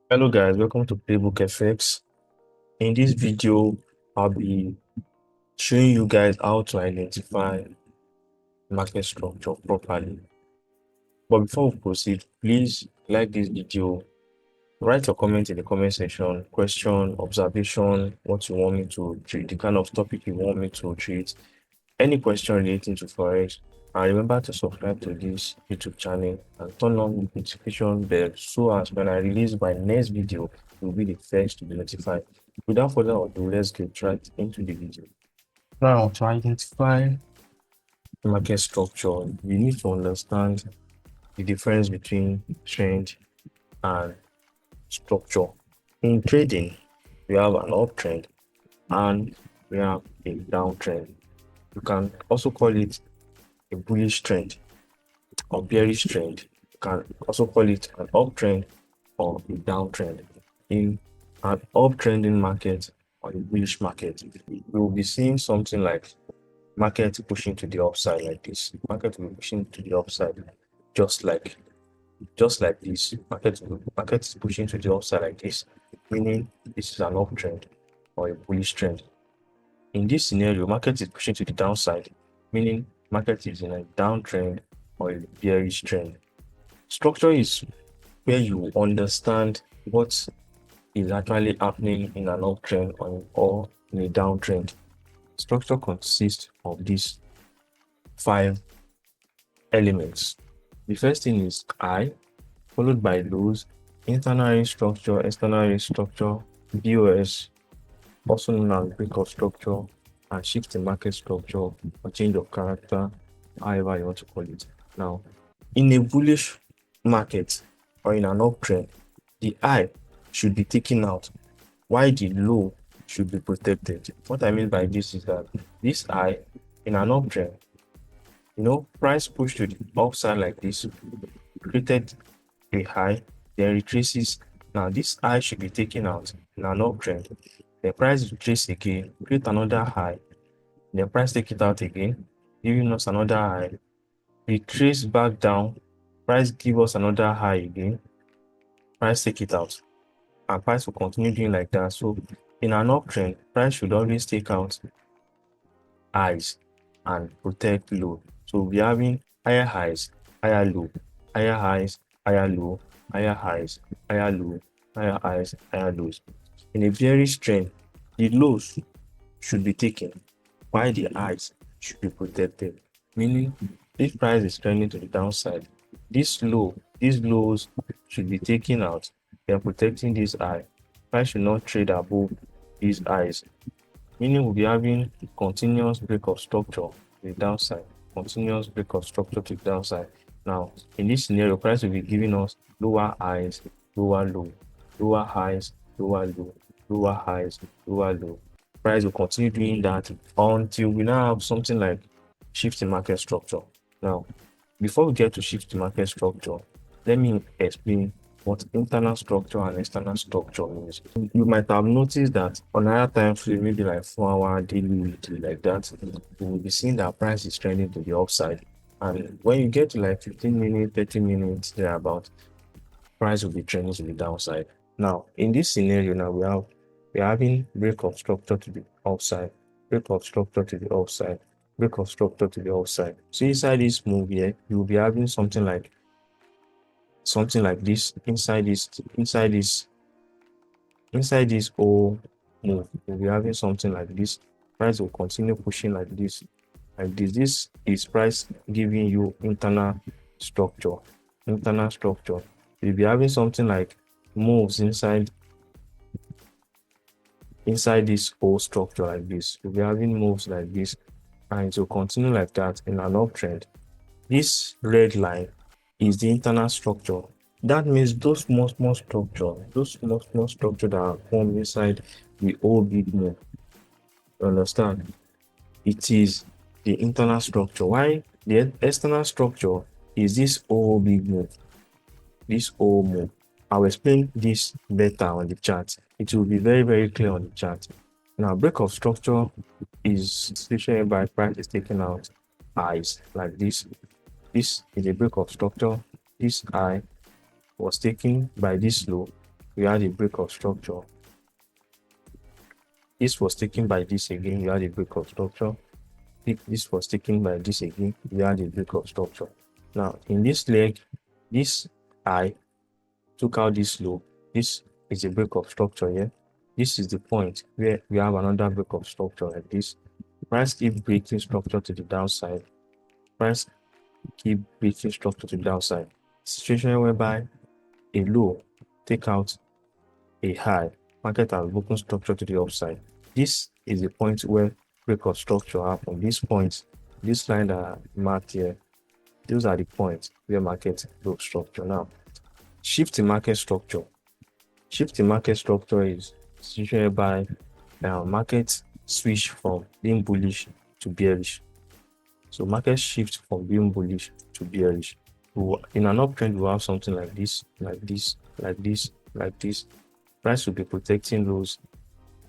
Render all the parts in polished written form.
Hello guys, welcome to PlaybookFX. In this video, I'll be showing you guys how to identify market structure properly. But before we proceed, please like this video, write your comment in the comment section, question, observation, what you want me to treat, the kind of topic you want me to treat, any question relating to Forex. And remember to subscribe to this YouTube channel and turn on the notification bell so as when I release my next video, you'll be the first to be notified. Without further ado, let's get right into the video. Now, to identify market structure, we need to understand the difference between trend and structure. In trading, we have an uptrend and we have a downtrend. You can also call it a bullish trend or bearish trend. You can also call it an uptrend or a downtrend. In an uptrending market or a bullish market, we will be seeing something like market pushing to the upside like this. Market will be pushing to the upside just like this. Market is pushing to the upside like this, meaning this is an uptrend or a bullish trend. In this scenario, market is pushing to the downside, meaning market is in a downtrend or a bearish trend. Structure is where you understand what is actually happening in an uptrend or in a downtrend. Structure consists of these 5 elements. The first thing is high, followed by lows, internal range structure, external range structure, BOS, also known as breakout structure, and shift in market structure or change of character, however you want to call it. Now, in a bullish market or in an uptrend, the high should be taken out, while the low should be protected. What I mean by this is that this high in an uptrend, price push to the upside like this, created a high, then retraces. Now, this high should be taken out in an uptrend. The price retrace again, create another high, the price take it out again, giving us another high, retrace back down, price give us another high again, price take it out, and price will continue doing like that. So in an uptrend, price should always take out highs and protect low. So we're having higher highs, higher low, higher highs, higher low, higher highs, higher low, higher highs, higher lows. In a bearish trend, the lows should be taken, while the highs should be protected. Meaning, if price is trending to the downside, these lows should be taken out. They are protecting this high. Price should not trade above these highs. Meaning, we'll be having continuous break of structure to the downside, continuous break of structure to the downside. Now, in this scenario, price will be giving us lower highs, lower low, lower highs, lower low, lower highs, lower low. Price will continue doing that until we now have something like shift in market structure. Now, before we get to shift in market structure, let me explain what internal structure and external structure means. You might have noticed that on higher time frame, maybe like 4 hour, daily, weekly, like that, you will be seeing that price is trending to the upside. And when you get to like 15 minutes, 30 minutes, thereabout, price will be trending to the downside. Now, in this scenario, now we're having break of structure to the upside, break of structure to the upside, break of structure to the upside. So inside this move here, you'll be having something like this inside this whole move. We'll be having something like this. Price will continue pushing like this. This is price giving you internal structure. Internal structure. You'll be having something like moves inside this whole structure like this. You'll be having moves like this, and it will continue like that in an uptrend. This red line is the internal structure. That means those small structure, that are formed inside the whole big move. You understand? It is the internal structure. Why the external structure is this whole big move, this whole move. I'll explain this better on the chart. It will be very, very clear on the chart. Now, break of structure is situation by price is taken out highs like this. This is a break of structure. This high was taken by this low, we had a break of structure. This was taken by this again, we had a break of structure. This was taken by this again, we had a break of structure. Now, in this leg, this high took out this low. This is a break of structure here. This is the point where we have another break of structure like this. Price keep breaking structure to the downside. Price keep breaking structure to the downside. Situation whereby a low take out a high. Market has broken structure to the upside. This is the point where break of structure happen. These points, this line that are marked here, those are the points where market broke structure. Now, shift in market structure. Shift in market structure is situation whereby market switch from being bullish to bearish. So market shift from being bullish to bearish. In an uptrend, we have something like this, like this, like this, like this. Price will be protecting lows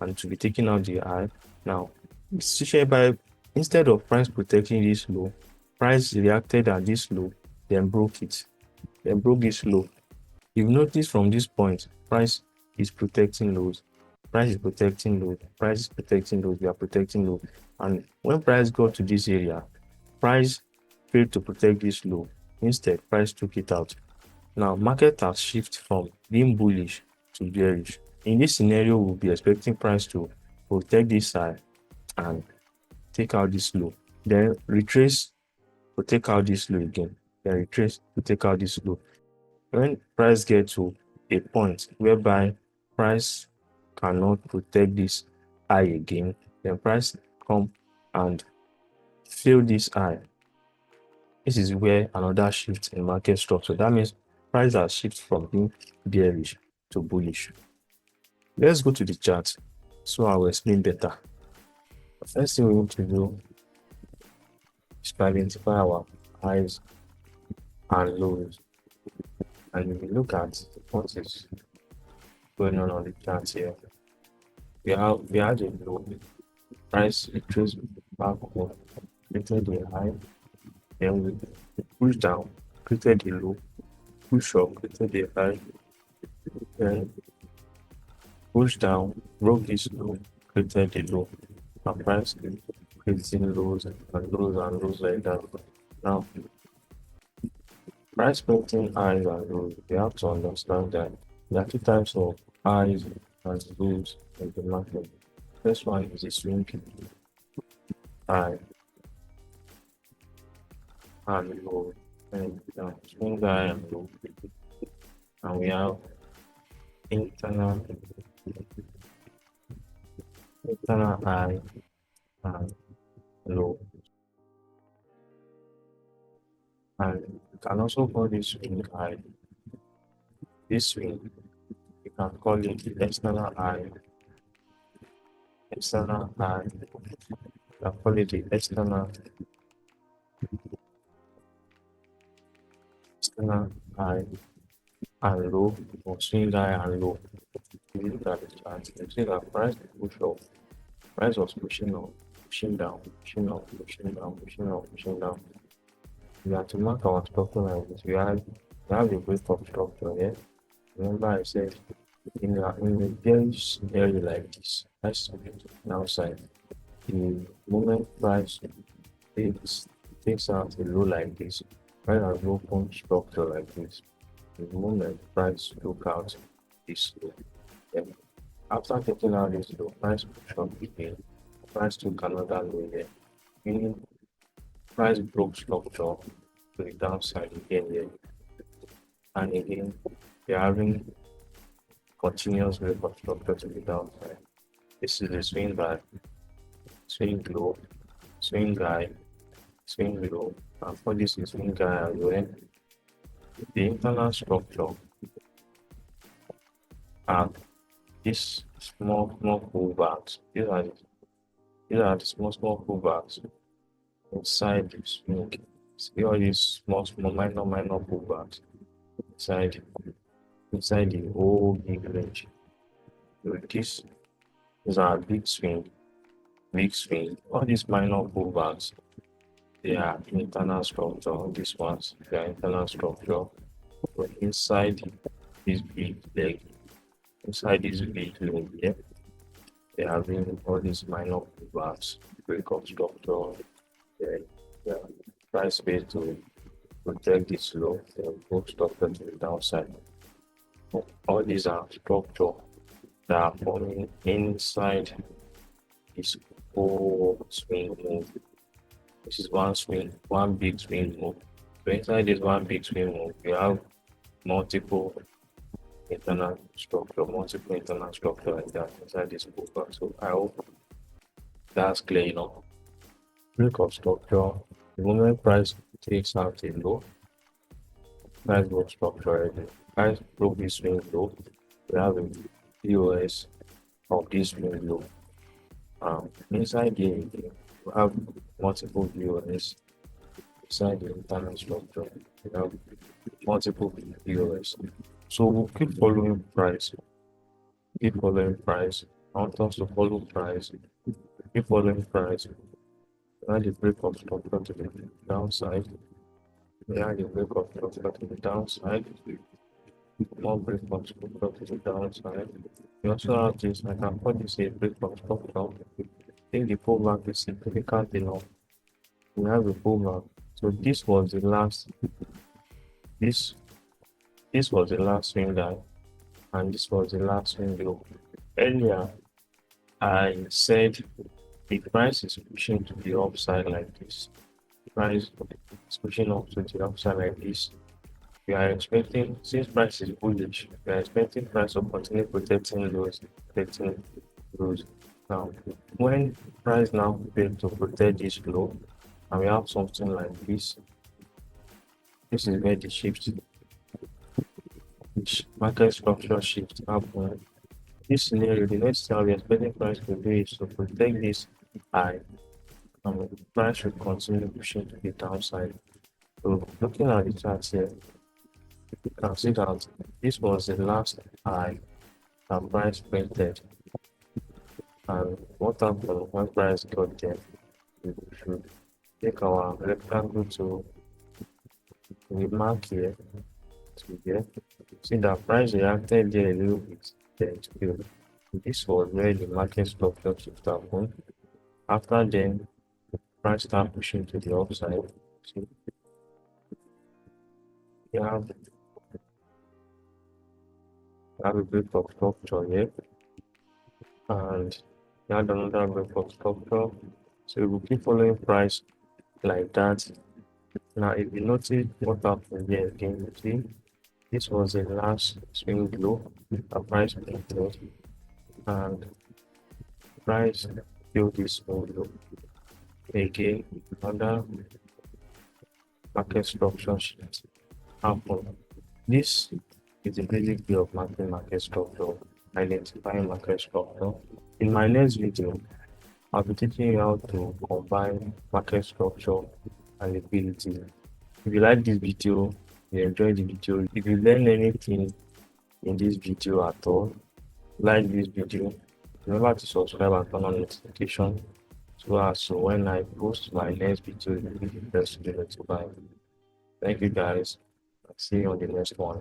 and to be taking out the high. Now, situation by instead of price protecting this low, price reacted at this low, then broke it. Then broke this low. You've noticed from this point, price is protecting lows. Price is protecting lows. Price is protecting lows. We are protecting lows. And when price got to this area, price failed to protect this low. Instead, price took it out. Now, market has shifted from being bullish to bearish. In this scenario, we'll be expecting price to protect this side and take out this low. Then retrace to take out this low again. Then retrace to take out this low. When price gets to a point whereby price cannot protect this high again, then price come and fill this high. This is where another shift in market structure. That means price has shifted from being bearish to bullish. Let's go to the chart so I will explain better. The first thing we need to do is to identify our highs and lows. And if you look at what is going on the chart here, we had a low, price retraced back up, created a high, then we push down, created a low, push up, created a high, then push down, broke this low, created a low, and price creating lows and lows and lows like that. Now, price painting highs and lows, we have to understand that there are two types of highs and lows in the market. First one is a swing high and low, and swing high and low, and we have internal high and low, and you can also call this swing high. This swing, you can call it external high. External high. You can call it the external high and low, or swing high and low. If you look at the chart, you see that price push up. Price was pushing up, pushing down, pushing up, pushing down, pushing up, pushing down. We have to mark our structure like this. We have a break of structure here. Remember I said in a bearish scenario like this, price outside. The moment price takes out a low like this, price has broken structure like this. The moment price took out this low, then after taking out this low, price push up again, price took another low here, meaning price broke structure to the downside again here. And again, we are having continuous break of structure to the downside. This is the swing high, swing low, swing high, swing low, and for this is swing high as well. The internal structure and this small pullbacks. These are the small pullbacks inside the swing. See all these small minor pullbacks inside the whole big range. These are big swing. All these minor pullbacks, they are internal structure. These ones, they are internal structure. But inside this big leg, inside this video here, they are having all these minor pullbacks, breakup structure, then price base to protect this low, then both structure to the downside. All these are structure that are forming inside this whole swing move. This is one big swing move. So inside this one big swing move, we have multiple internal structure like that inside this book. So I hope that's clear enough. Breakup structure, the moment price takes out a low, price broke structure already. Price broke this swing low, we have a POS of this swing low. Inside here, we have multiple POS. Inside the internal structure, we have multiple POS. So we'll keep following price. Keep following price. I want us to follow price. Keep following price. Now the breakup structure to the downside. Now the breakup structure to the downside. More breakup structure to the downside. We also have this, I can call this a breakup structure. I think the pullback is significant enough. We have a pullback. So this was the last. This was the last swing high, and this was the last swing low. Earlier, I said the price is pushing to the upside like this. The price is pushing up to the upside like this. We are expecting, since price is bullish, we are expecting price to continue protecting lows. Now, when price now fails to protect this low, and we have something like this, this is where the shift, market structure shift happen. This scenario, the next time we are expecting price to do is to protect this high, and the price will continue pushing to the downside. So looking at the chart here, you can see that this was the last high that price printed. And what happened when price got there? We should take our rectangle to the mark here to here. See that price reacted there a little bit, then still. This was where the market structure shift happened. After then, price start pushing to the upside. See, you have a bit of structure here, and you had another bit of structure. So we will keep following price like that. Now, if you notice what happened here again, you see this was the last swing low, the price printed, and price filled this swing low. Again, another market structure shift happened. This is the basic view of market structure, identifying market structure. In my next video, I'll be teaching you how to combine market structure and liquidity. If you like this video, you enjoy the video, if you learn anything in this video at all, like this video, remember to subscribe and turn on notification so when I post my next video, you'll be the first to be notified. Thank you guys. See you on the next one.